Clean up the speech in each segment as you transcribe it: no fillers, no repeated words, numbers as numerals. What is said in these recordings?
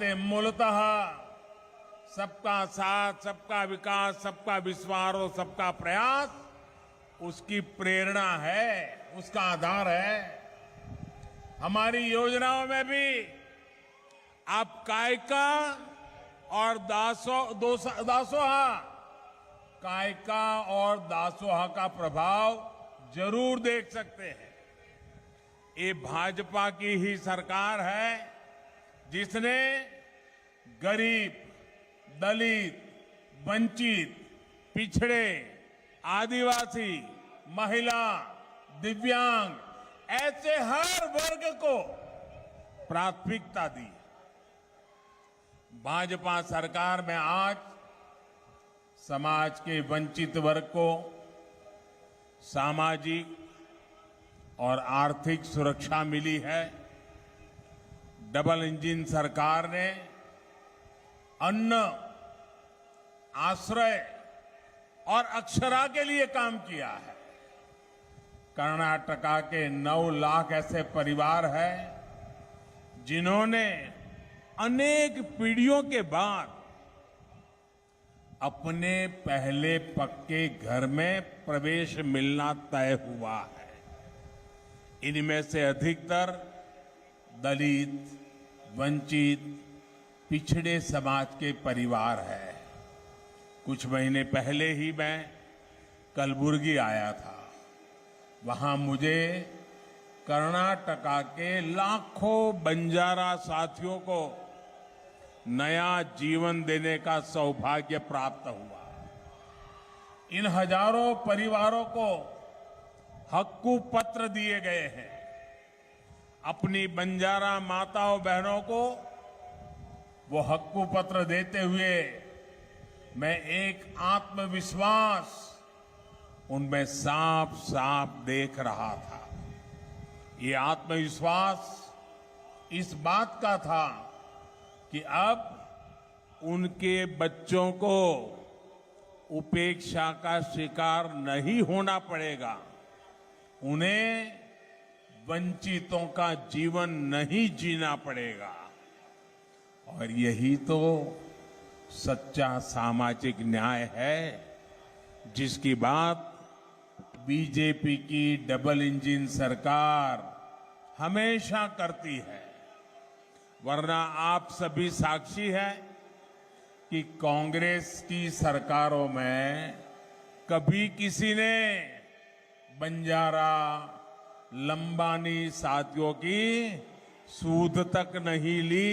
मूलतः सबका साथ, सबका विकास, सबका विश्वास और सबका प्रयास उसकी प्रेरणा है, उसका आधार है। हमारी योजनाओं में भी आप कायका और दासोहा, कायका और दासोहा का प्रभाव जरूर देख सकते हैं। ये भाजपा की ही सरकार है जिसने गरीब, दलित, वंचित, पिछड़े, आदिवासी, महिला, दिव्यांग ऐसे हर वर्ग को प्राथमिकता दी। भाजपा सरकार में आज समाज के वंचित वर्ग को सामाजिक और आर्थिक सुरक्षा मिली है। डबल इंजन सरकार ने अन्न, आश्रय और अक्षरा के लिए काम किया है। कर्नाटका के 9 लाख ऐसे परिवार हैं जिन्होंने अनेक पीढ़ियों के बाद अपने पहले पक्के घर में प्रवेश मिलना तय हुआ है। इनमें से अधिकतर दलित, वंचित, पिछड़े समाज के परिवार हैं। कुछ महीने पहले ही मैं कलबुर्गी आया था। वहां मुझे कर्नाटका के लाखों बंजारा साथियों को नया जीवन देने का सौभाग्य प्राप्त हुआ। इन हजारों परिवारों को हक्कू पत्र दिए गए हैं। अपनी बंजारा माताओं बहनों को वो हक्कू पत्र देते हुए मैं एक आत्मविश्वास उनमें साफ साफ देख रहा था। ये आत्मविश्वास इस बात का था कि अब उनके बच्चों को उपेक्षा का शिकार नहीं होना पड़ेगा, उन्हें वंचितों का जीवन नहीं जीना पड़ेगा। और यही तो सच्चा सामाजिक न्याय है जिसकी बात बीजेपी की डबल इंजन सरकार हमेशा करती है। वरना आप सभी साक्षी हैं कि कांग्रेस की सरकारों में कभी किसी ने बंजारा, लंबानी साथियों की सूद तक नहीं ली।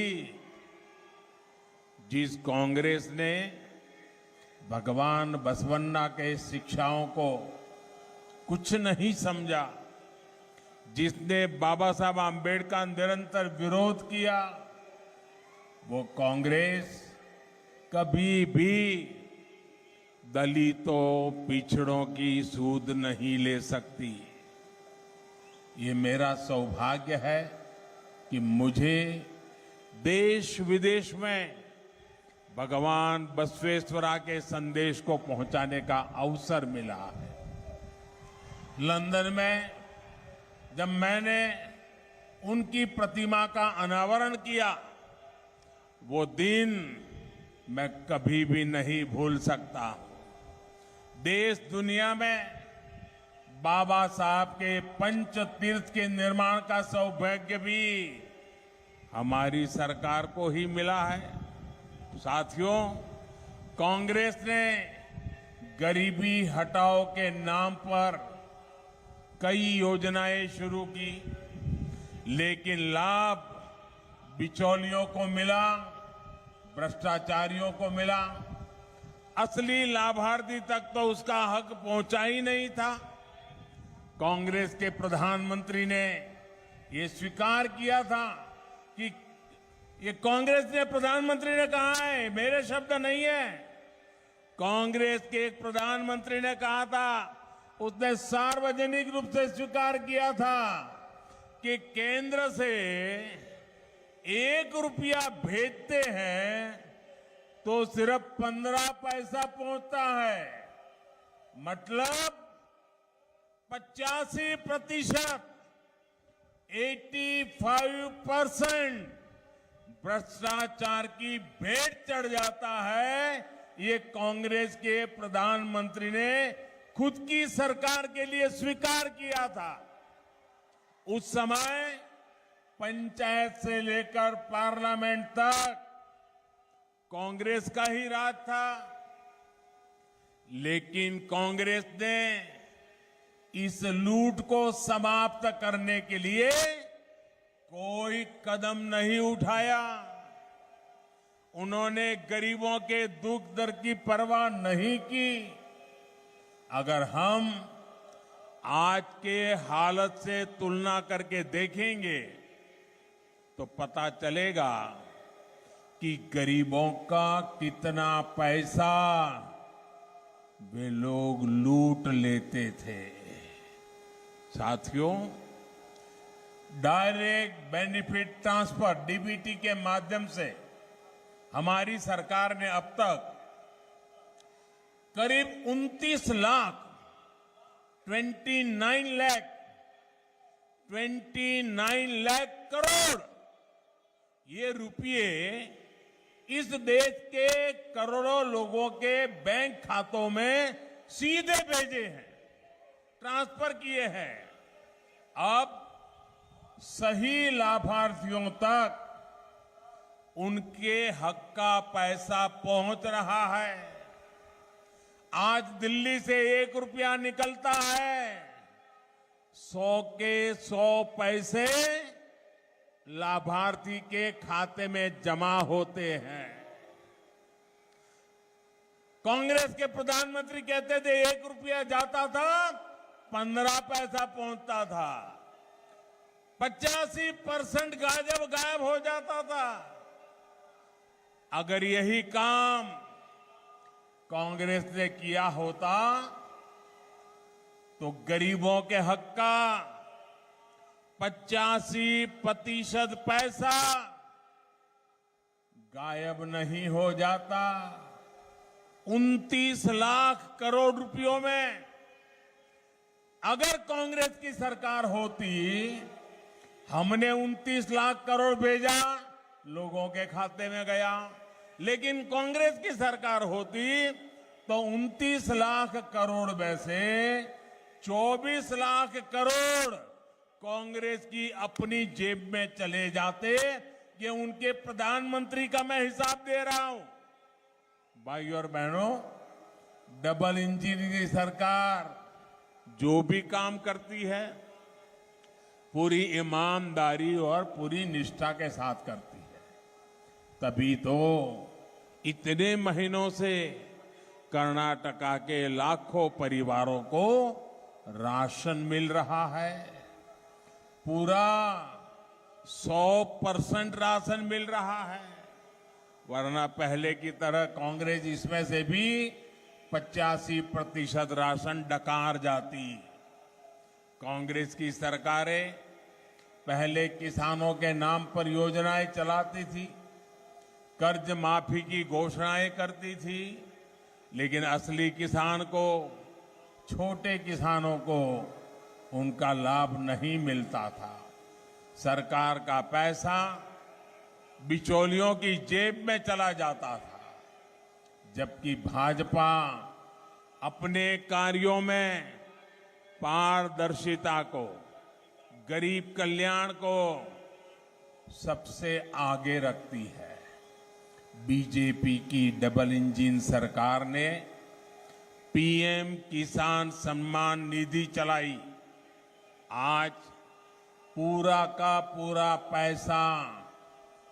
जिस कांग्रेस ने भगवान बसवन्ना के शिक्षाओं को कुछ नहीं समझा, जिसने बाबा साहब आम्बेडकर का निरंतर विरोध किया, वो कांग्रेस कभी भी दलितों, पिछड़ों की सूद नहीं ले सकती। ये मेरा सौभाग्य है कि मुझे देश विदेश में भगवान बसवेश्वरा के संदेश को पहुंचाने का अवसर मिला है। लंदन में जब मैंने उनकी प्रतिमा का अनावरण किया, वो दिन मैं कभी भी नहीं भूल सकता। देश दुनिया में बाबा साहब के पंच तीर्थ के निर्माण का सौभाग्य भी हमारी सरकार को ही मिला है। साथियों, कांग्रेस ने गरीबी हटाओ के नाम पर कई योजनाएं शुरू की, लेकिन लाभ बिचौलियों को मिला, भ्रष्टाचारियों को मिला। असली लाभार्थी तक तो उसका हक पहुंचा ही नहीं था। कांग्रेस के प्रधानमंत्री ने ये स्वीकार किया था कि ये कांग्रेस ने प्रधानमंत्री ने कहा है, मेरे शब्द नहीं है। कांग्रेस के एक प्रधानमंत्री ने कहा था, उसने सार्वजनिक रूप से स्वीकार किया था कि केंद्र से 1 रुपया भेजते हैं तो सिर्फ 15 पैसा पहुंचता है। मतलब 85%, 85% भ्रष्टाचार की भेंट चढ़ जाता है, ये कांग्रेस के प्रधानमंत्री ने खुद की सरकार के लिए स्वीकार किया था। उस समय पंचायत से लेकर पार्लियामेंट तक कांग्रेस का ही राज था, लेकिन कांग्रेस ने इस लूट को समाप्त करने के लिए कोई कदम नहीं उठाया। उन्होंने गरीबों के दुख दर्द की परवाह नहीं की। अगर हम आज के हालत से तुलना करके देखेंगे तो पता चलेगा कि गरीबों का कितना पैसा वे लोग लूट लेते थे। साथियों, डायरेक्ट बेनिफिट ट्रांसफर डीबीटी के माध्यम से हमारी सरकार ने अब तक करीब 29 लाख 29 लाख करोड़ ये रुपये इस देश के करोड़ों लोगों के बैंक खातों में सीधे भेजे हैं, ट्रांसफर किए हैं। अब सही लाभार्थियों तक उनके हक का पैसा पहुंच रहा है। आज दिल्ली से 1 रुपया निकलता है, 100 के 100 पैसे लाभार्थी के खाते में जमा होते हैं। कांग्रेस के प्रधानमंत्री कहते थे 1 रुपया जाता था, 15 पैसा पहुंचता था, 85% गायब हो जाता था। अगर यही काम कांग्रेस ने किया होता तो गरीबों के हक का 85% पैसा गायब नहीं हो जाता। 29 लाख करोड़ रुपयों में अगर कांग्रेस की सरकार होती, हमने 29 लाख करोड़ भेजा, लोगों के खाते में गया, लेकिन कांग्रेस की सरकार होती तो 29 लाख करोड़ में से 24 लाख करोड़ कांग्रेस की अपनी जेब में चले जाते। ये उनके प्रधानमंत्री का मैं हिसाब दे रहा हूं। भाइयों और बहनों, डबल इंजन की सरकार जो भी काम करती है पूरी ईमानदारी और पूरी निष्ठा के साथ करती है। तभी तो इतने महीनों से कर्नाटका के लाखों परिवारों को राशन मिल रहा है। पूरा 100% राशन मिल रहा है, वरना पहले की तरह कांग्रेस इसमें से भी 85% राशन डकार जाती। कांग्रेस की सरकारें पहले किसानों के नाम पर योजनाएं चलाती थी, कर्ज माफी की घोषणाएं करती थी, लेकिन असली किसान को, छोटे किसानों को उनका लाभ नहीं मिलता था। सरकार का पैसा बिचौलियों की जेब में चला जाता था, जबकि भाजपा अपने कार्यों में पारदर्शिता को, गरीब कल्याण को सबसे आगे रखती है। बीजेपी की डबल इंजन सरकार ने पीएम किसान सम्मान निधि चलाई। आज पूरा का पूरा पैसा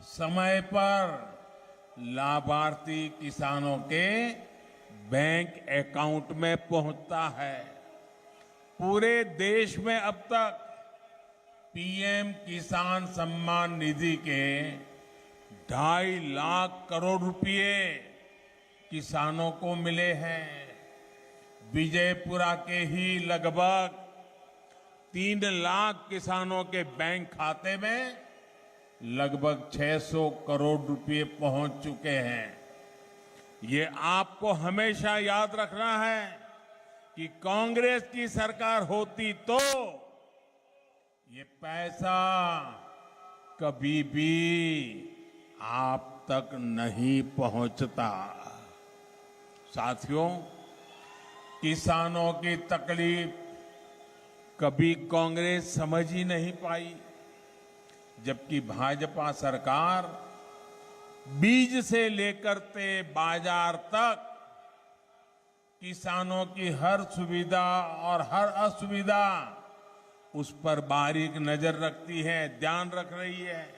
समय पर लाभार्थी किसानों के बैंक अकाउंट में पहुंचता है। पूरे देश में अब तक पीएम किसान सम्मान निधि के 2.5 लाख करोड़ रुपए किसानों को मिले हैं। विजयपुरा के ही लगभग 3 लाख किसानों के बैंक खाते में लगभग 600 करोड़ रुपए पहुंच चुके हैं। ये आपको हमेशा याद रखना है कि कांग्रेस की सरकार होती तो ये पैसा कभी भी आप तक नहीं पहुंचता। साथियों, किसानों की तकलीफ कभी कांग्रेस समझ ही नहीं पाई, जबकि भाजपा सरकार बीज से लेकर के बाजार तक किसानों की हर सुविधा और हर असुविधा उस पर बारीक नजर रखती है, ध्यान रख रही है।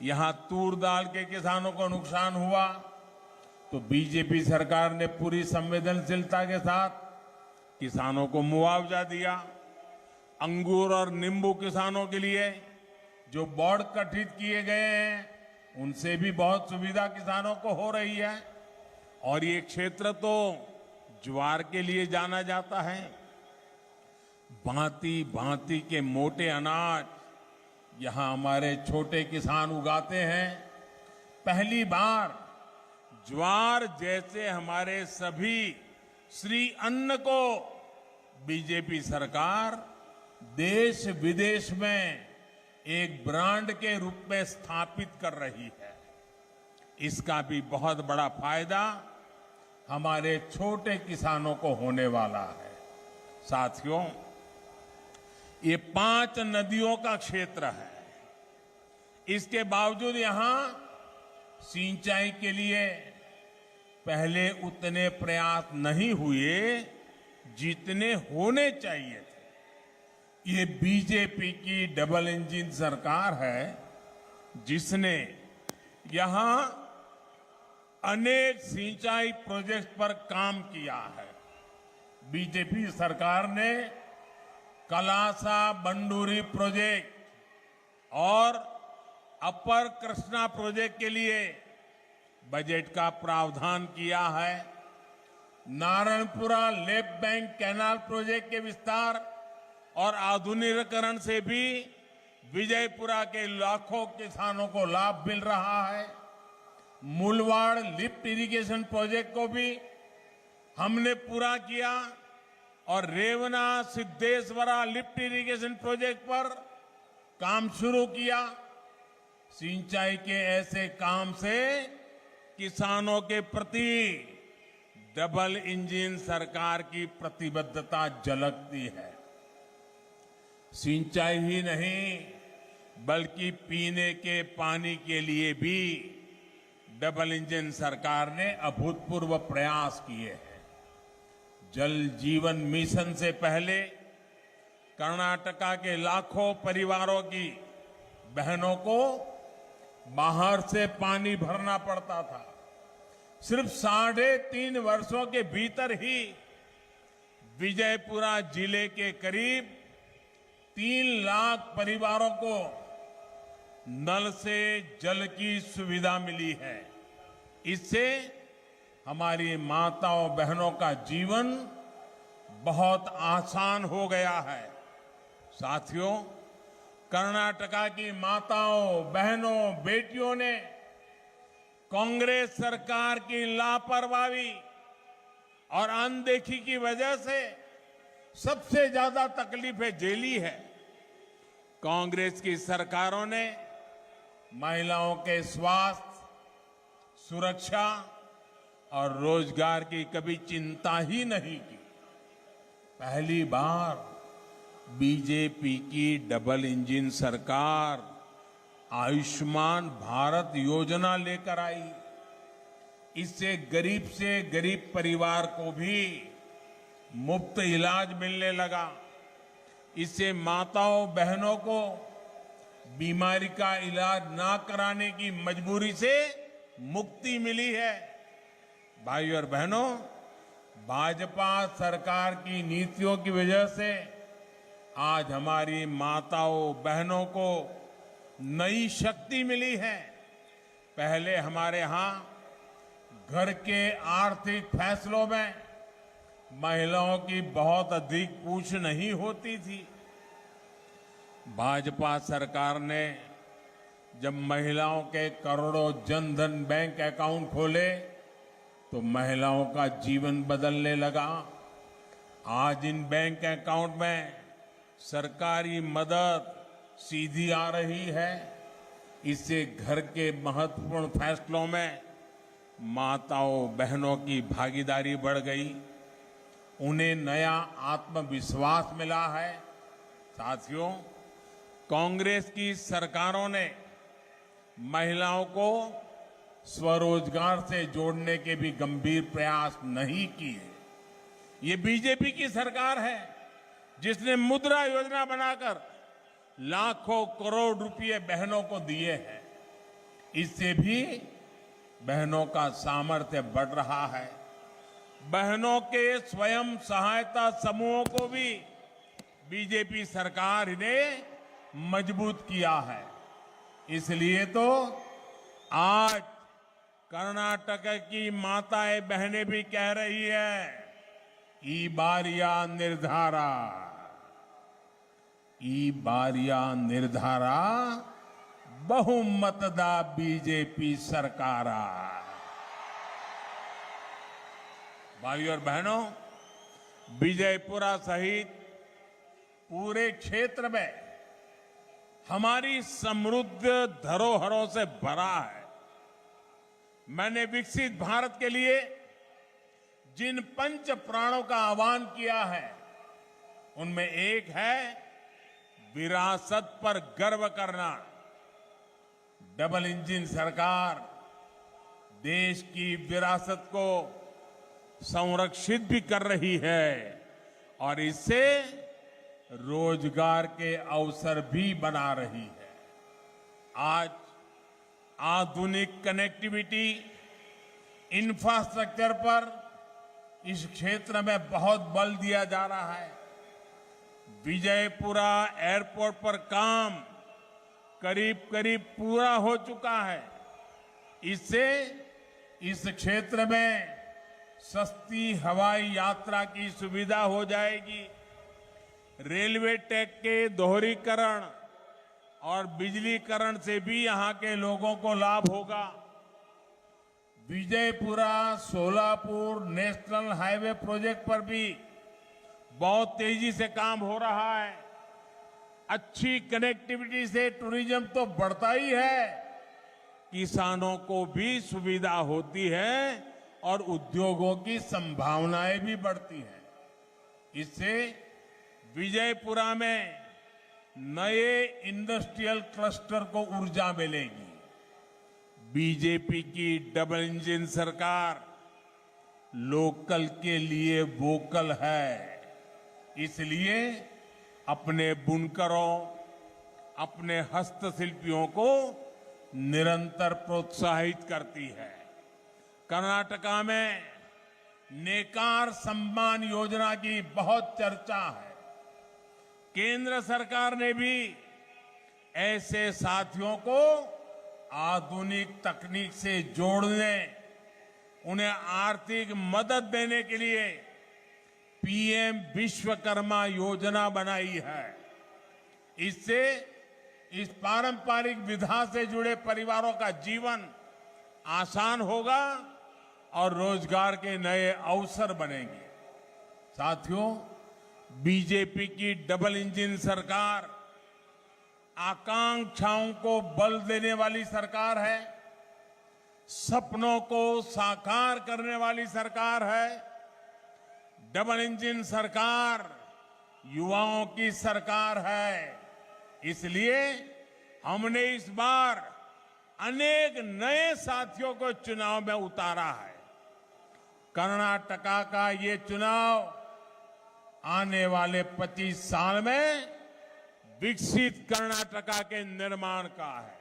यहां तूर दाल के किसानों को नुकसान हुआ तो बीजेपी सरकार ने पूरी संवेदनशीलता के साथ किसानों को मुआवजा दिया। अंगूर और नींबू किसानों के लिए जो बोर्ड गठित किए गए हैं, उनसे भी बहुत सुविधा किसानों को हो रही है। और ये क्षेत्र तो ज्वार के लिए जाना जाता है। भांति भांति के मोटे अनाज यहां हमारे छोटे किसान उगाते हैं। पहली बार ज्वार जैसे हमारे सभी श्री अन्न को बीजेपी सरकार देश विदेश में एक ब्रांड के रूप में स्थापित कर रही है। इसका भी बहुत बड़ा फायदा हमारे छोटे किसानों को होने वाला है। साथियों, ये 5 नदियों का क्षेत्र है। इसके बावजूद यहां सिंचाई के लिए पहले उतने प्रयास नहीं हुए जितने होने चाहिए थे। ये बीजेपी की डबल इंजन सरकार है जिसने यहां अनेक सिंचाई प्रोजेक्ट पर काम किया है। बीजेपी सरकार ने कलासा बंडूरी प्रोजेक्ट और अपर कृष्णा प्रोजेक्ट के लिए बजट का प्रावधान किया है। Narayanpura left bank canal project के विस्तार और आधुनिकीकरण से भी विजयपुरा के लाखों किसानों को लाभ मिल रहा है। मुलवाड़ लिफ्ट इरिगेशन प्रोजेक्ट को भी हमने पूरा किया और Revanna Siddheshwara lift irrigation project पर काम शुरू किया। सिंचाई के ऐसे काम से किसानों के प्रति डबल इंजन सरकार की प्रतिबद्धता झलकती है। सिंचाई ही नहीं बल्कि पीने के पानी के लिए भी डबल इंजन सरकार ने अभूतपूर्व प्रयास किए हैं। जल जीवन मिशन से पहले कर्नाटका के लाखों परिवारों की बहनों को बाहर से पानी भरना पड़ता था। सिर्फ 3.5 वर्षों के भीतर ही विजयपुरा जिले के करीब 3 लाख परिवारों को नल से जल की सुविधा मिली है। इससे हमारी माताओं बहनों का जीवन बहुत आसान हो गया है। साथियों, कर्नाटका की माताओं बहनों बेटियों ने कांग्रेस सरकार की लापरवाही और अनदेखी की वजह से सबसे ज्यादा तकलीफें झेली है। कांग्रेस की सरकारों ने महिलाओं के स्वास्थ्य, सुरक्षा और रोजगार की कभी चिंता ही नहीं की। पहली बार बीजेपी की डबल इंजन सरकार आयुष्मान भारत योजना लेकर आई। इससे गरीब से गरीब परिवार को भी मुफ्त इलाज मिलने लगा। इससे माताओं बहनों को बीमारी का इलाज ना कराने की मजबूरी से मुक्ति मिली है। भाइयों और बहनों, भाजपा सरकार की नीतियों की वजह से आज हमारी माताओं बहनों को नई शक्ति मिली है। पहले हमारे यहां घर के आर्थिक फैसलों में महिलाओं की बहुत अधिक पूछ नहीं होती थी। भाजपा सरकार ने जब महिलाओं के करोड़ों जनधन बैंक अकाउंट खोले तो महिलाओं का जीवन बदलने लगा। आज इन बैंक अकाउंट में सरकारी मदद सीधी आ रही है। इससे घर के महत्वपूर्ण फैसलों में माताओं बहनों की भागीदारी बढ़ गई, उन्हें नया आत्मविश्वास मिला है। साथियों, कांग्रेस की सरकारों ने महिलाओं को स्वरोजगार से जोड़ने के भी गंभीर प्रयास नहीं किए। ये बीजेपी की सरकार है जिसने मुद्रा योजना बनाकर लाखों करोड़ रुपए बहनों को दिए हैं। इससे भी बहनों का सामर्थ्य बढ़ रहा है। बहनों के स्वयं सहायता समूहों को भी बीजेपी सरकार ने मजबूत किया है। इसलिए तो आज कर्नाटक की माताएं बहनें भी कह रही है, ई बारिया निर्धारा, ई बारिया निर्धारा बहुमतदा बीजेपी सरकारा। भाइयों और बहनों, विजयपुरा सहित पूरे क्षेत्र में हमारी समृद्ध धरोहरों से भरा है। मैंने विकसित भारत के लिए जिन पंच प्राणों का आह्वान किया है, उनमें एक है विरासत पर गर्व करना। डबल इंजन सरकार देश की विरासत को संरक्षित भी कर रही है और इससे रोजगार के अवसर भी बना रही है। आज आधुनिक कनेक्टिविटी इंफ्रास्ट्रक्चर पर इस क्षेत्र में बहुत बल दिया जा रहा है। विजयपुरा एयरपोर्ट पर काम करीब करीब पूरा हो चुका है। इससे इस क्षेत्र में सस्ती हवाई यात्रा की सुविधा हो जाएगी। रेलवे ट्रैक के दोहरीकरण और बिजलीकरण से भी यहां के लोगों को लाभ होगा। Vijayapura Solapur national highway project पर भी बहुत तेजी से काम हो रहा है। अच्छी कनेक्टिविटी से टूरिज्म तो बढ़ता ही है, किसानों को भी सुविधा होती है और उद्योगों की संभावनाएं भी बढ़ती हैं। इससे विजयपुरा में नए इंडस्ट्रियल क्लस्टर को ऊर्जा मिलेगी। बीजेपी की डबल इंजन सरकार लोकल के लिए वोकल है। इसलिए अपने बुनकरों, अपने हस्तशिल्पियों को निरंतर प्रोत्साहित करती है। कर्नाटका में नेकार सम्मान योजना की बहुत चर्चा है। केंद्र सरकार ने भी ऐसे साथियों को आधुनिक तकनीक से जोड़ने, उन्हें आर्थिक मदद देने के लिए पीएम विश्वकर्मा योजना बनाई है। इससे इस पारंपरिक विधा से जुड़े परिवारों का जीवन आसान होगा और रोजगार के नए अवसर बनेंगे। साथियों, बीजेपी की डबल इंजन सरकार आकांक्षाओं को बल देने वाली सरकार है, सपनों को साकार करने वाली सरकार है। डबल इंजन सरकार युवाओं की सरकार है। इसलिए हमने इस बार अनेक नए साथियों को चुनाव में उतारा है। कर्नाटका का ये चुनाव आने वाले 25 साल में विकसित कर्नाटका के निर्माण का है।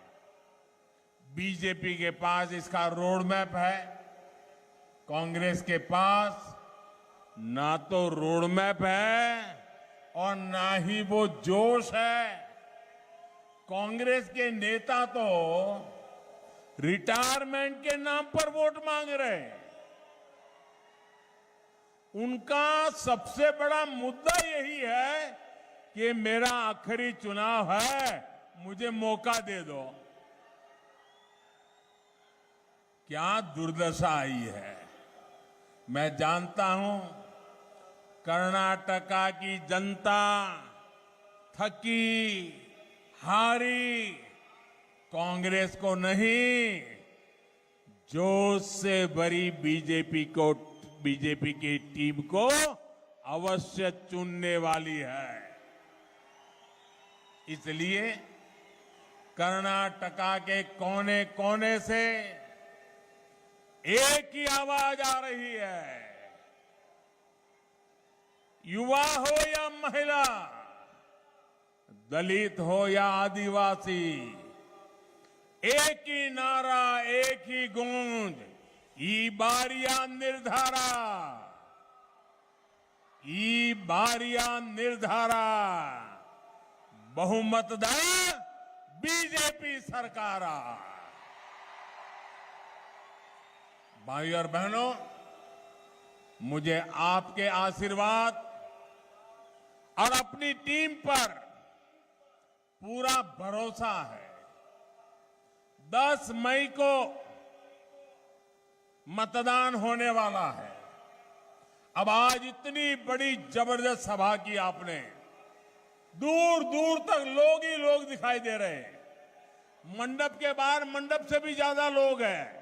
बीजेपी के पास इसका रोड मैप है। कांग्रेस के पास ना तो रोड मैप है और ना ही वो जोश है। कांग्रेस के नेता तो रिटायरमेंट के नाम पर वोट मांग रहे हैं। उनका सबसे बड़ा मुद्दा यही है कि मेरा आखिरी चुनाव है, मुझे मौका दे दो। क्या दुर्दशा आई है। मैं जानता हूं कर्नाटका की जनता थकी हारी कांग्रेस को नहीं, जोश से भरी बीजेपी की टीम को अवश्य चुनने वाली है। इसलिए कर्नाटका के कोने कोने से एक ही आवाज आ रही है, युवा हो या महिला, दलित हो या आदिवासी, एक ही नारा, एक ही गूंज, ई बारिया निर्धारा, ई बारिया निर्धारा, बहुमतदान बीजेपी सरकार। भाई और बहनों, मुझे आपके आशीर्वाद और अपनी टीम पर पूरा भरोसा है। 10 मई को मतदान होने वाला है। अब आज इतनी बड़ी जबरदस्त सभा की आपने, दूर दूर तक लोग ही लोग दिखाई दे रहे हैं। मंडप के बाहर मंडप से भी ज्यादा लोग हैं।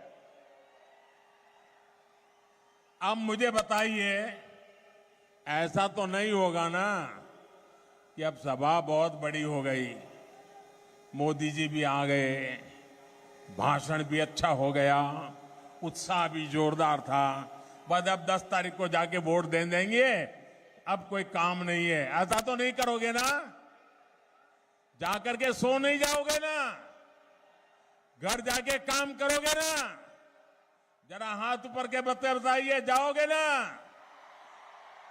अब मुझे बताइए, ऐसा तो नहीं होगा ना कि अब सभा बहुत बड़ी हो गई, मोदी जी भी आ गए, भाषण भी अच्छा हो गया, उत्साह भी जोरदार था, बस अब 10 तारीख को जाके वोट दे देंगे, अब कोई काम नहीं है, ऐसा तो नहीं करोगे ना? जाकर के सो नहीं जाओगे ना? घर जाके काम करोगे ना? जरा हाथ ऊपर के बताइए, जाओगे ना?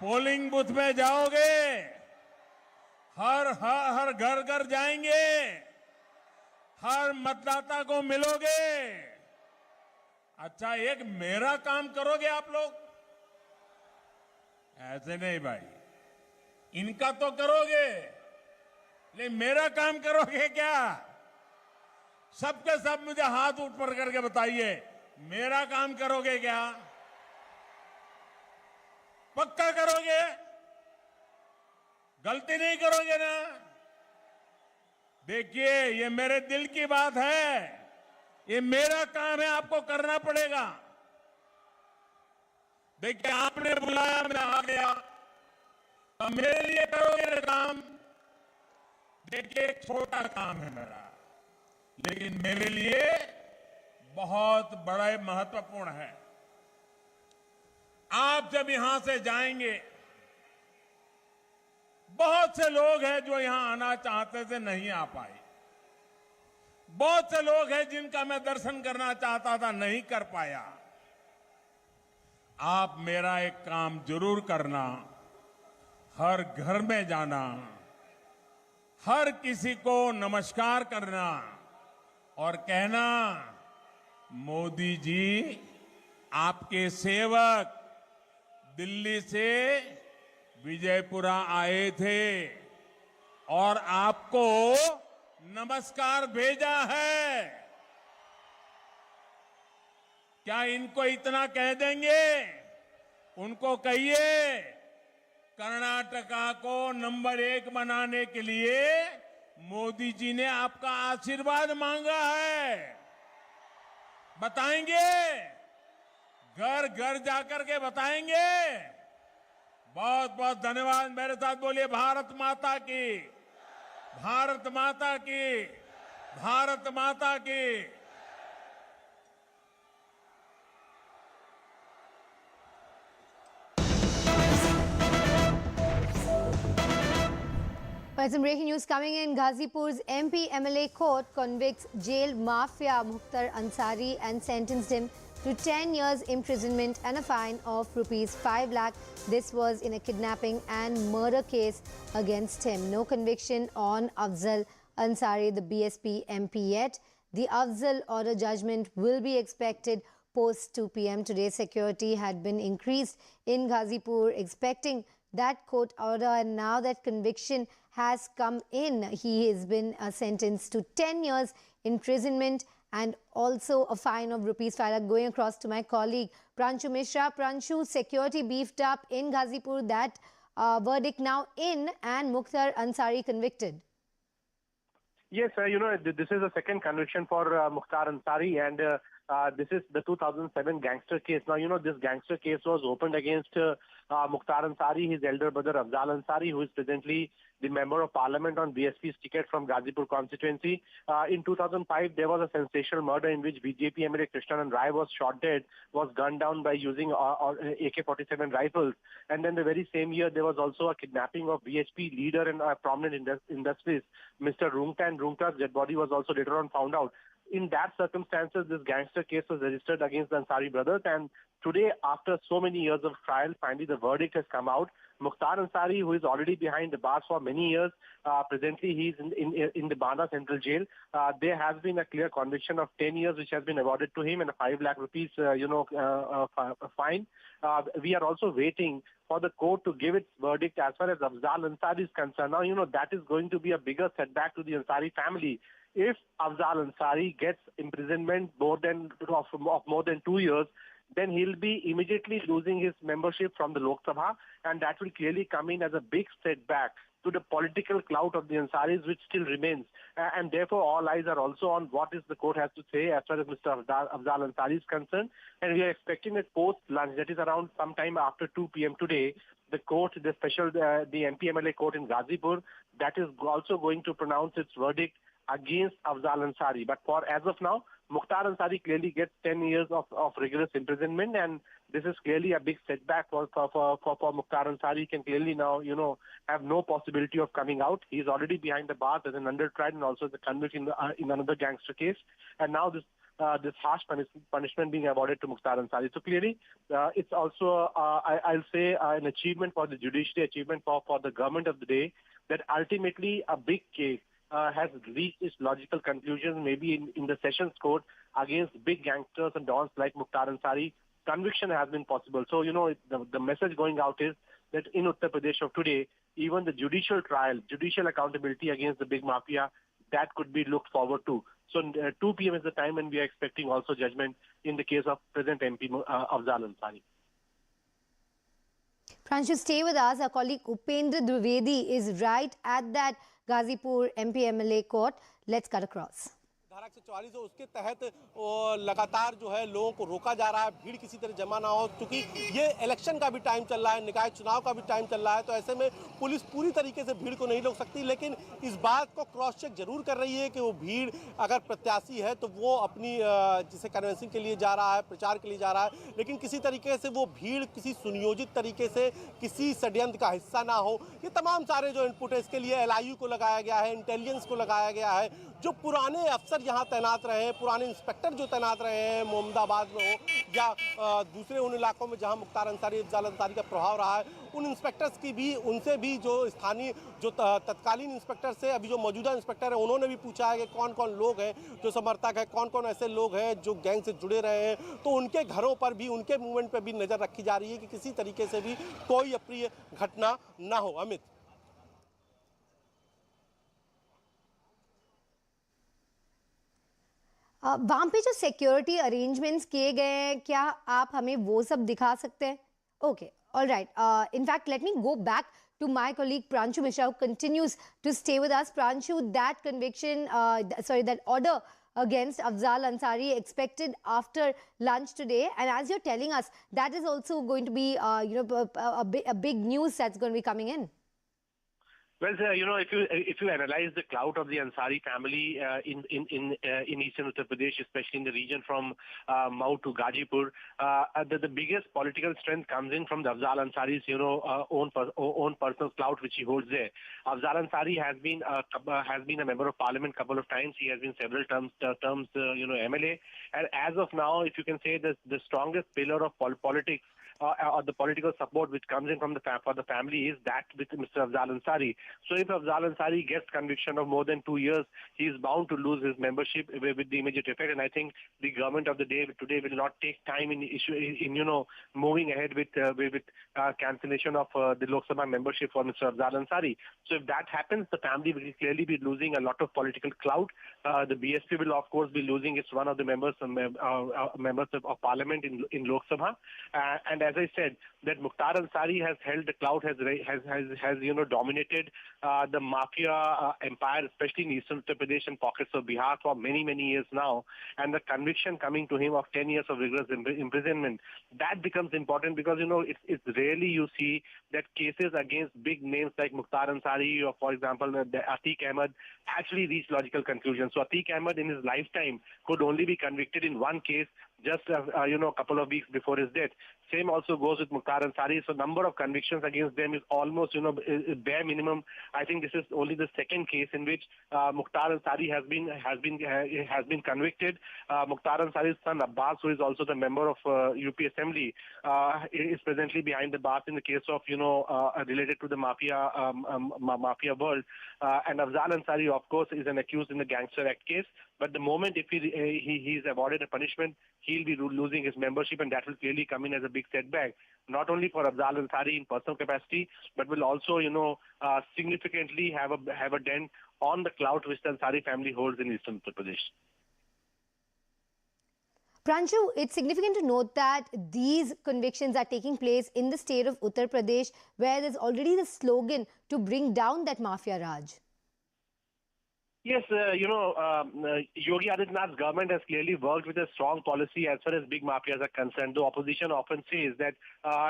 पोलिंग बूथ में जाओगे? हर घर घर जाएंगे? हर मतदाता को मिलोगे? अच्छा, एक मेरा काम करोगे आप लोग? ऐसे नहीं भाई, इनका तो करोगे, लेकिन मेरा काम करोगे क्या? सबके सब मुझे हाथ ऊपर करके बताइए, मेरा काम करोगे क्या? पक्का करोगे? गलती नहीं करोगे ना? देखिए, ये मेरे दिल की बात है, ये मेरा काम है, आपको करना पड़ेगा। देखिए, आपने बुलाया, मैं आ गया, अब मेरे लिए करोगे ना काम? देखिए, एक छोटा काम है मेरा, लेकिन मेरे लिए बहुत बड़ा महत्वपूर्ण है। आप जब यहां से जाएंगे, बहुत से लोग हैं जो यहां आना चाहते थे, नहीं आ पाए। बहुत से लोग हैं जिनका मैं दर्शन करना चाहता था, नहीं कर पाया। आप मेरा एक काम जरूर करना, हर घर में जाना, हर किसी को नमस्कार करना और कहना, मोदी जी आपके सेवक दिल्ली से विजयपुरा आए थे और आपको नमस्कार भेजा है। क्या इनको इतना कह देंगे? उनको कहिए, कर्नाटका को नंबर 1 बनाने के लिए मोदी जी ने आपका आशीर्वाद मांगा है। बताएंगे? घर घर जाकर के बताएंगे? बहुत बहुत धन्यवाद। मेरे साथ बोलिए, भारत माता की, भारत माता की, भारत माता की। But some breaking news coming in. Ghazipur's MP MLA court convicts jail mafia Mukhtar Ansari and sentenced him to 10 years imprisonment and a fine of rupees 5 lakh. This was in a kidnapping and murder case against him. No conviction on Afzal Ansari, the BSP MP yet. The Afzal order judgment will be expected post 2 p.m. Today, security had been increased in Ghazipur, expecting that court order, and now that conviction has come in. He has been sentenced to 10 years imprisonment and also a fine of rupees 5 lakh. Going across to my colleague Pranshu Mishra. Pranshu, security beefed up in Ghazipur, that verdict now in, and Mukhtar Ansari convicted. Yes, this is the second conviction for Mukhtar Ansari, and this is the 2007 gangster case. Now, this gangster case was opened against Mukhtar Ansari, his elder brother Afzal Ansari, who is presently the member of parliament on BSP's ticket from Ghazipur constituency. In 2005, there was a sensational murder in which BJP MLA Krishnan Rai was shot dead, was gunned down by using AK-47 rifles. And then the very same year, there was also a kidnapping of BHP leader and prominent industries, Mr. Rungta's dead body was also later on found out. In that circumstances, this gangster case was registered against the Ansari brothers, and today, after so many years of trial, finally the verdict has come out. Mukhtar Ansari, who is already behind the bars for many years, presently he's in the Banda Central Jail. There has been a clear conviction of 10 years, which has been awarded to him, and a 5 lakh rupees, fine. We are also waiting for the court to give its verdict as far as Afzal Ansari is concerned. Now, that is going to be a bigger setback to the Ansari family. If Afzal Ansari gets imprisonment of more than 2 years, then he'll be immediately losing his membership from the Lok Sabha, and that will clearly come in as a big setback to the political clout of the Ansaris, which still remains. And therefore, all eyes are also on what is the court has to say as far as Mr. Afzal Ansari is concerned. And we are expecting a post-lunch, that is around sometime after 2 p.m. today, the court, the MP-MLA court in Ghazipur, that is also going to pronounce its verdict against Afzal Ansari. But as of now, Mukhtar Ansari clearly gets 10 years of rigorous imprisonment, and this is clearly a big setback for Mukhtar Ansari. He can clearly now, have no possibility of coming out. He's already behind the bars as an under-trial and also the convict in another gangster case. And now this harsh punishment being awarded to Mukhtar Ansari. So clearly, it's also, I'll say, an achievement for the judiciary, achievement for the government of the day, that ultimately a big case has reached its logical conclusion, maybe in the Sessions Court against big gangsters and dons like Mukhtar Ansari. Conviction has been possible. So, the message going out is that in Uttar Pradesh of today, even the judicial trial, judicial accountability against the big mafia, that could be looked forward to. So 2 p.m. is the time when we are expecting also judgment in the case of present MP Afzal Ansari. Pranshu, stay with us. Our colleague Upendra Dwivedi is right at that Ghazipur MP-MLA court. Let's cut across. धारा 144 है, उसके तहत लगातार जो है लोगों को रोका जा रहा है, भीड़ किसी तरह जमा ना हो, क्योंकि ये इलेक्शन का भी टाइम चल रहा है, निकाय चुनाव का भी टाइम चल रहा है, तो ऐसे में पुलिस पूरी तरीके से भीड़ को नहीं रोक सकती, लेकिन इस बात को क्रॉस चेक जरूर कर रही है कि वो भीड़ अगर प्रत्याशी है तो वो अपनी जिसे कन्वेंसिंग के लिए जा रहा है, प्रचार के लिए जा रहा है, लेकिन किसी तरीके से वो भीड़ किसी सुनियोजित तरीके से किसी षड्यंत्र का हिस्सा ना हो। ये तमाम सारे जो इनपुट है, इसके लिए LIU को लगाया गया है, इंटेलिजेंस को लगाया गया है, जो पुराने अफसर यहाँ तैनात रहे हैं, पुराने इंस्पेक्टर जो तैनात रहे हैं मोहम्मदाबाद में हो या दूसरे उन इलाकों में जहाँ मुख्तार अंसारी, अफजाल अंसारी का प्रभाव रहा है, उन इंस्पेक्टर्स की भी, उनसे भी जो स्थानीय जो तत्कालीन इंस्पेक्टर से अभी जो मौजूदा इंस्पेक्टर है, उन्होंने भी पूछा है कि कौन कौन लोग हैं जो समर्थक है, कौन कौन ऐसे लोग हैं जो गैंग से जुड़े रहे हैं, तो उनके घरों पर भी, उनके मूवमेंट पर भी नज़र रखी जा रही है कि किसी तरीके से भी कोई अप्रिय घटना ना हो। अमित, वहाँ पे जो सिक्योरिटी अरेंजमेंट्स किए गए हैं, क्या आप हमें वो सब दिखा सकते हैं? Okay, alright. In fact, let me go back to my colleague Pranshu Mishra, who continues to stay with us. Pranshu, that conviction, that order against Afzal Ansari expected after lunch today, and as you're telling us, that is also going to be, a big news that's going to be coming in. Well, sir, if you analyze the clout of the Ansari family in eastern Uttar Pradesh, especially in the region from Mau to Ghazipur, the biggest political strength comes in from the Afzal Ansari's own personal clout which he holds there. Afzal Ansari has been a member of parliament a couple of times. He has been several terms MLA, and as of now, if you can say the strongest pillar of politics or the political support which comes in for the family is that with Mr. Afzal Ansari. So if Afzal Ansari gets conviction of more than 2 years, he is bound to lose his membership with the immediate effect. And I think the government of the day today will not take time in moving ahead with cancellation of the Lok Sabha membership for Mr. Afzal Ansari. So if that happens, the family will clearly be losing a lot of political clout the BSP will of course be losing its one of the members of parliament in Lok Sabha. And as I said, that Mukhtar Ansari has held the clout, has dominated the mafia empire, especially in eastern Uttar Pradesh and pockets of Bihar for many years now. And the conviction coming to him of 10 years of rigorous imprisonment, that becomes important because it's rarely you see that cases against big names like Mukhtar Ansari or, for example, Atiq Ahmed actually reach logical conclusions. So Atiq Ahmed in his lifetime could only be convicted in one case just a couple of weeks before his death. Same also goes with Mukhtar Ansari. So number of convictions against them is almost bare minimum. I think this is only the second case in which Mukhtar Ansari has been convicted. Mukhtar Ansari's son Abbas, who is also the member of UP Assembly, is presently behind the bars in the case of related to the mafia world. And Afzal Ansari, of course, is an accused in the Gangster Act case. But the moment if he is awarded a punishment, he'll be losing his membership, and that will clearly come in as a big setback, not only for Afzal Ansari in personal capacity, but will also, significantly have a dent on the clout which the Ansari family holds in eastern Uttar Pradesh. Pranshu, it's significant to note that these convictions are taking place in the state of Uttar Pradesh, where there's already the slogan to bring down that mafia Raj. Yes, Yogi Adityanath's government has clearly worked with a strong policy as far as big mafias are concerned. The opposition often says that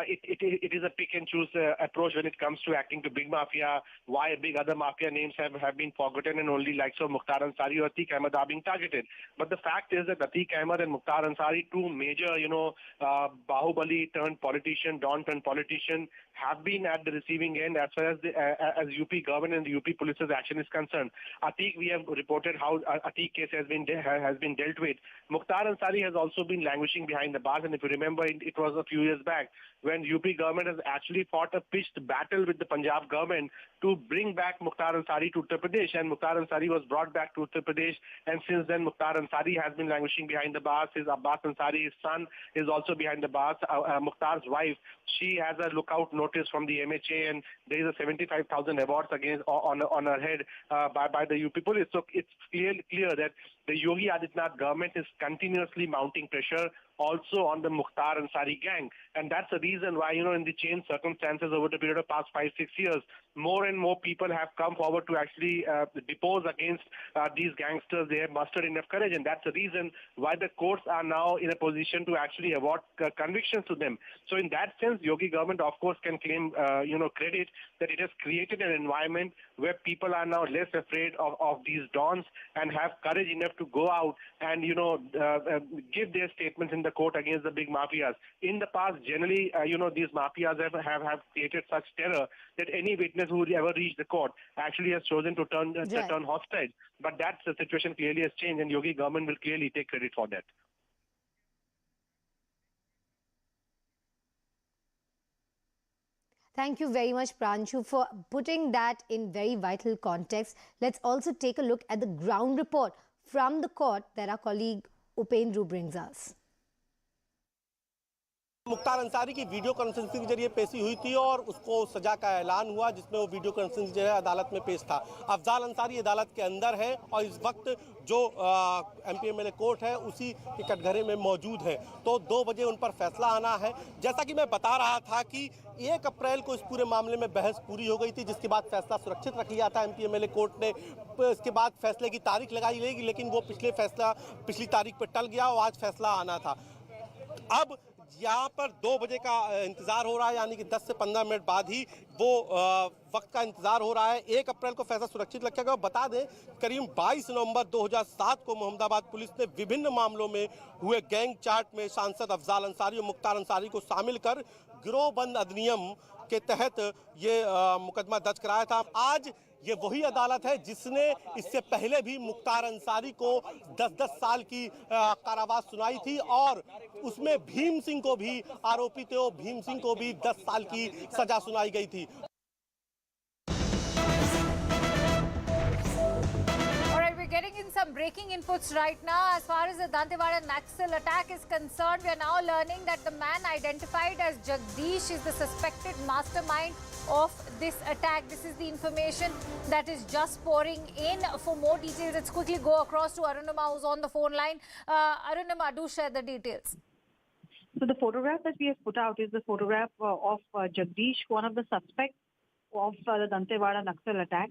it is a pick and choose approach when it comes to acting to big mafia. Why big other mafia names have been forgotten and only likes of Mukhtar Ansari or Atiq Ahmed are being targeted. But the fact is that Atiq Ahmed and Mukhtar Ansari, two major, Bahubali turned politician, Don turned politician, have been at the receiving end as far as as UP government and the UP police's action is concerned. Atiq, we have reported how Atiq case has been dealt with. Mukhtar Ansari has also been languishing behind the bars, and if you remember, it was a few years back when UP government has actually fought a pitched battle with the Punjab government to bring back Mukhtar Ansari to Uttar Pradesh, and Mukhtar Ansari was brought back to Uttar Pradesh, and since then Mukhtar Ansari has been languishing behind the bars. His Abbas Ansari, his son, is also behind the bars. Mukhtar's wife, she has a lookout notice from the MHA, and there is a 75,000 awards on her head by the UP police. So it's clear that the Yogi Adityanath government is continuously mounting pressure also on the Mukhtar Ansari gang. And that's the reason why, in the changed circumstances over the period of past 5-6 years, more and more people have come forward to actually depose against these gangsters. They have mustered enough courage, and that's the reason why the courts are now in a position to actually award convictions to them. So in that sense, Yogi government, of course, can claim, credit that it has created an environment where people are now less afraid of these dons and have courage enough to go out and, give their statements in the court against the big mafias. In the past, generally, these mafias have created such terror that any witness who would ever reach the court actually has chosen to turn hostile. But that situation clearly has changed, and Yogi government will clearly take credit for that. Thank you very much, Pranshu, for putting that in very vital context. Let's also take a look at the ground report from the court that our colleague Upendru brings us. Mukhtar Ansari की video conferencing के जरिए पेशी हुई थी और उसको सजा का ऐलान हुआ, जिसमें वो वीडियो कॉन्फ्रेंसिंग जो है अदालत में पेश था। अफजाल अंसारी अदालत के अंदर है और इस वक्त जो एमपीएमएलए कोर्ट है उसी के कटघरे में मौजूद है, तो 2 बजे उन पर फैसला आना है। जैसा कि मैं बता रहा था कि 1 अप्रैल को इस पूरे मामले में बहस पूरी हो गई थी, जिसके बाद फैसला सुरक्षित रख लिया था एमपीएमएलए कोर्ट ने। इसके बाद फैसले की तारीख लगाई गई, लेकिन वो पिछली तारीख पर टल गया और आज फैसला आना था। अब यहाँ पर 2 बजे का इंतजार हो रहा है, यानी कि 10 से 15 मिनट बाद ही वो वक्त का इंतजार हो रहा है। 1 अप्रैल को फैसला सुरक्षित रखा गया। बता दें, करीब 22 नवंबर 2007 को मोहम्मदाबाद पुलिस ने विभिन्न मामलों में हुए गैंग चार्ट में सांसद अफजाल अंसारी और मुख्तार अंसारी को शामिल कर गिरोहबंद अधिनियम के तहत ये मुकदमा दर्ज कराया था। आज ये वही अदालत है जिसने इससे पहले भी मुख्तार अंसारी को 10-10 साल की कारावास सुनाई थी और उसमें भीम सिंह को भी आरोपी थे, भीम सिंह को भी 10 साल की सजा सुनाई गई थी। All right, we're getting in some some breaking inputs right now. As far as the Dantewada Naxal attack is concerned, we are now learning that the man identified as Jagdish is the suspected mastermind of this attack. This is the information that is just pouring in. For more details, let's quickly go across to Arunima, who's on the phone line. Arunima, do share the details. So the photograph that we have put out is the photograph of Jagdish, one of the suspects of the Dantewada Naxal attack.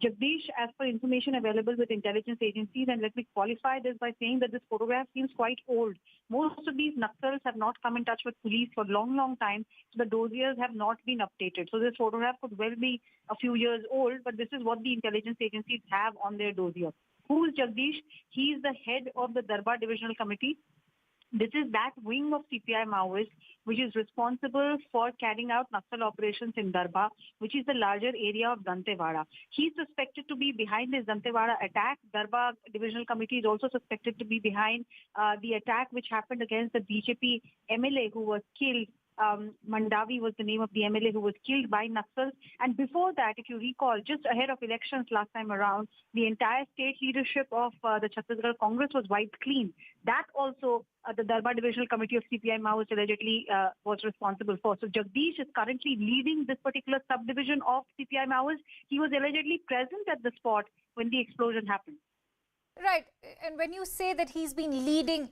Jagdish, as per information available with intelligence agencies, and let me qualify this by saying that this photograph seems quite old. Most of these Naxals have not come in touch with police for a long time. So the dossiers have not been updated. So this photograph could well be a few years old, but this is what the intelligence agencies have on their dossier. Who is Jagdish? He is the head of the Darbar Divisional Committee. This is that wing of CPI Maoists which is responsible for carrying out Naxal operations in Darbar, which is the larger area of Dantewada. He is suspected to be behind this Dantewada attack. Darbar Divisional Committee is also suspected to be behind the attack which happened against the BJP MLA who was killed. Mandavi was the name of the MLA who was killed by Naxals. And before that, if you recall, just ahead of elections last time around, the entire state leadership of the Chhattisgarh Congress was wiped clean. That also the Darbar Divisional Committee of CPI Maoists allegedly was responsible for. So Jagdish is currently leading this particular subdivision of CPI Maoists. He was allegedly present at the spot when the explosion happened. Right. And when you say that he's been leading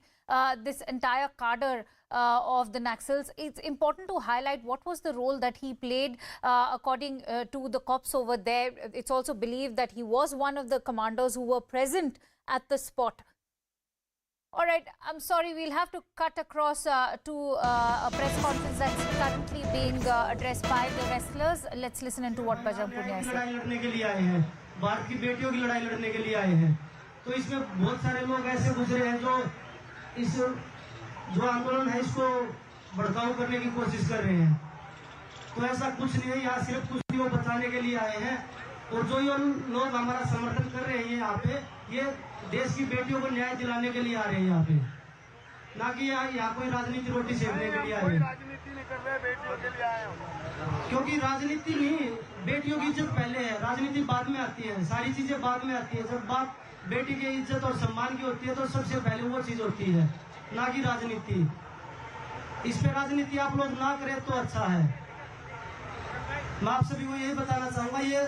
this entire cadre of the Naxals, it's important to highlight what was the role that he played according to the cops over there. It's also believed that he was one of the commanders who were present at the spot. All right, I'm sorry, we'll have to cut across to a press conference that's currently being addressed by the wrestlers. Let's listen into what Bajrang Punia said. Bharat की बेटियों की लड़ाई लड़ने के लिए आए हैं, तो इसमें बहुत सारे लोग ऐसे गुजरे हैं जो इस जो आंदोलन है इसको भड़काऊ करने की कोशिश कर रहे हैं। तो ऐसा कुछ नहीं है, यहाँ सिर्फ कुछ को बचाने के लिए आए हैं। और जो ये लोग हमारा समर्थन कर रहे हैं यहाँ पे, ये देश की बेटियों को न्याय दिलाने के लिए आ रहे हैं यहाँ पे, ना कि यहाँ कोई राजनीति रोटी सेकने के लिए आ रहे हैं। राजनीति नहीं कर रहे, बेटियों के लिए आए हो। क्योंकि राजनीति नहीं, बेटियों की इज्जत पहले है, राजनीति बाद में आती है, सारी चीजें बाद में आती है। जब बात बेटी की इज्जत और सम्मान की होती है तो सबसे पहले वो चीज होती है, ना कि राजनीति। इस पे राजनीति आप लोग ना करें तो अच्छा है। मैं आप सभी को यही बताना चाहूंगा, ये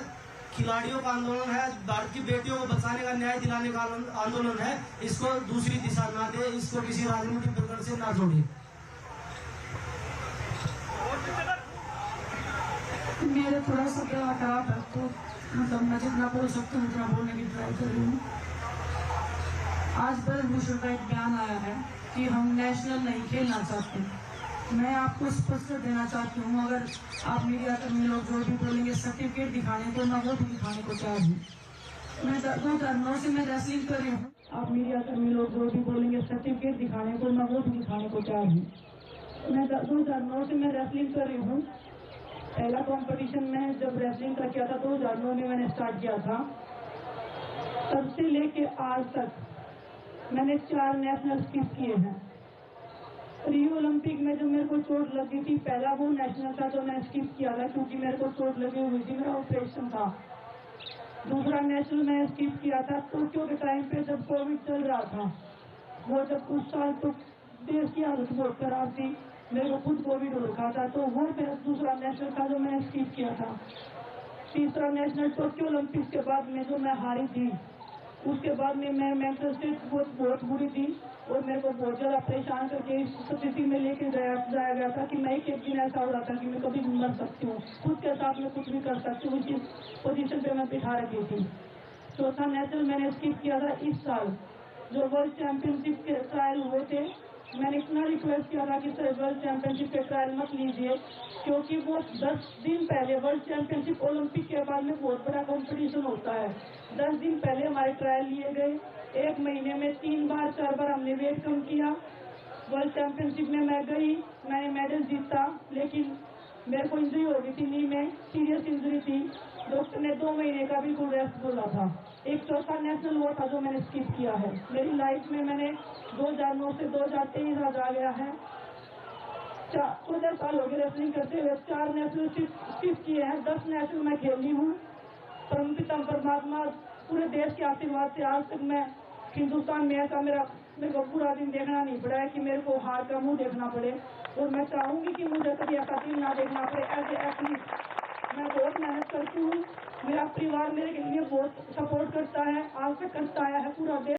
खिलाड़ियों का आंदोलन है, भारत की बेटियों को बचाने का, न्याय दिलाने का आंदोलन है। इसको दूसरी दिशा ना दे, इसको किसी राजनीतिक प्रकरण से ना जोड़े। मेरा थोड़ा सा गला खराब है, तो मतलब मैं जितना बोल सकती हूँ उतना बोलने की ट्राई कर रही हूँ। आज ब्रजभूषण का एक बयान आया है कि हम नेशनल नहीं खेलना चाहते। मैं आपको स्पष्ट देना चाहती हूँ, अगर आप मीडिया कर्मी लोग जो भी बोलेंगे सर्टिफिकेट दिखाने तो मैं वो भी दिखाने को तैयार हूँ। मैं 2009 से मैं रेसलिंग कर रही हूँ। आप मीडिया कर्मी लोग जो भी बोलेंगे सर्टिफिकेट दिखाने को मैं वो भी दिखाने को तैयार हूँ। मैं 2009 से मैं रेसलिंग कर रही हूँ। पहला कंपटीशन में जब रेसलिंग का किया था 2009 में मैंने स्टार्ट किया था, तब से लेके आज तक मैंने 4 नेशनल स्किप किए हैं। रियो ओलंपिक में जो मेरे को चोट लगी थी, पहला वो नेशनल था जो मैं स्किप किया था क्योंकि मेरे को चोट लगी हुई थी, मेरा ऑपरेशन था। दूसरा नेशनल मैं स्किप किया था टोक्यो के टाइम पे जब कोविड चल रहा था। वो जब उस साल तो देश की हालत बहुत खराब थी, मेरे को खुद कोविड हो रखा था, तो वो मेरा दूसरा नेशनल था जो मैंने स्किप किया था। तीसरा नेशनल टोक्यो ओलंपिक्स के बाद में जो मैं हारी थी, उसके बाद में मैं मेंटल स्टेट बहुत बुरी थी और मेरे को बहुत ज़्यादा परेशान करके इस स्थिति में लेके जाया गया था कि मैं एक दिन ऐसा हो रहा था कि मैं कभी भी मर सकती हूँ, खुद के साथ में कुछ भी कर सकती हूँ, इस पोजीशन पे मैं बिठा रखी थी। चौथा नेशनल मैंने स्किप किया था इस साल, जो वर्ल्ड चैंपियनशिप के ट्रायल हुए थे। मैंने इतना रिक्वेस्ट किया था कि सर वर्ल्ड चैंपियनशिप के ट्रायल मत लीजिए, क्योंकि वो 10 दिन पहले वर्ल्ड चैंपियनशिप ओलंपिक के बाद में बहुत बड़ा कंपटीशन होता है। 10 दिन पहले हमारे ट्रायल लिए गए, 1 महीने में 3 बार 4 बार हमने वेट कम किया। वर्ल्ड चैंपियनशिप में मैं गई, मैंने मेडल जीता, लेकिन मेरे को इंजरी हो गई थी, नी में सीरियस इंजरी थी। डॉक्टर ने 2 महीने का बिल्कुल रेस्ट बोला था। एक चौथा नेशनल वो था जो मैंने स्किप किया है। मेरी लाइफ में मैंने 2009 से 2023 आज आ गया है, 14 साल हो गए रेसलिंग करते हुए, 4 नेशनल स्किप किए हैं, 10 नेशनल मैं खेली हूँ। परमपिता परमात्मा पूरे देश के आशीर्वाद से आज तक मैं हिंदुस्तान में ऐसा मेरे को पूरा दिन देखना नहीं पड़ा है कि मेरे को हार का मुंह देखना पड़े। और मैं चाहूंगी कि मुझे कभी ऐसा दिन ना देखना पड़े। एज ए एथलीट मैं बहुत मेहनत करती हूँ, मेरा परिवार मेरे लिए बहुत सपोर्ट करता है, आज तक करता है पूरा देश।